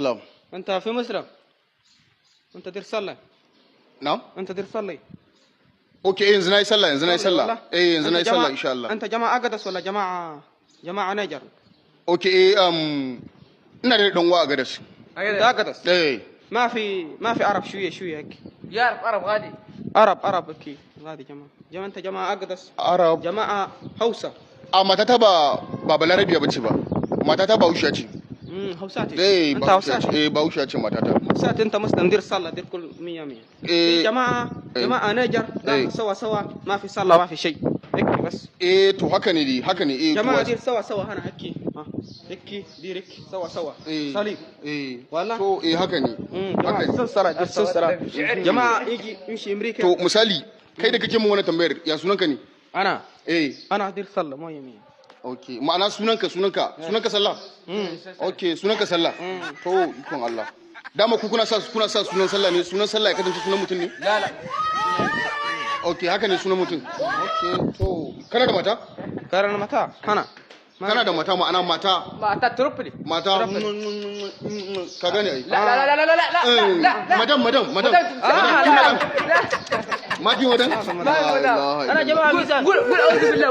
الله. أنت في مصر. أنت دير صلاة. نعم. أنت دير صلي. أوكي إنزل أي صلاة إنزل أي صلاة. إيه إنزل أي صلاة إن شاء الله. أنت جماعة أقدس ولا جماعة نيجر؟ أوكي إيه نريد نوع أقدس. أنت أقدس. إيه. ما في عرب شوية هيك. يعرف عرب غادي. عرب أكيد غادي جماعة أنت جماعة أقدس. عرب. جماعة هوسة. ما تتابع بابا العربية بتشبه. ما تتابع وشاتي. هوساتي. إيه أنت هوساتي. إيه باوشاتي ما تتابع. هوساتي أنت مثلا دير صلاة دير كل 100. إيه. جماعة نيجر. إيه. سوا ما في صلاة ما في شيء. هيك بس. إيه تو هكني إيه. جماعة دير سوا هنا هيك. هيك ديرك سوا. إيه. صليب. إيه. ولا. تو إيه هكني. جماعة سلسلة. جماعة يمشي أمريكا. تو مثالي كيدا كي مو وانا تمبير يا سننك ني. أنا. إيه. أنا دير صلاة 100. اوكي معنا سننك sallah okay sunanka sallah to ikon Allah dama ku kuna sa sunan sallah ne sunan sallah ya kasance sunan mutum ne la okay haka ne sunan mutum okay to kana da mata kana da mata ma'ana mata tripli mata ka gane ai la madam ما في ودن أنا جماعة قول أعوذ بالله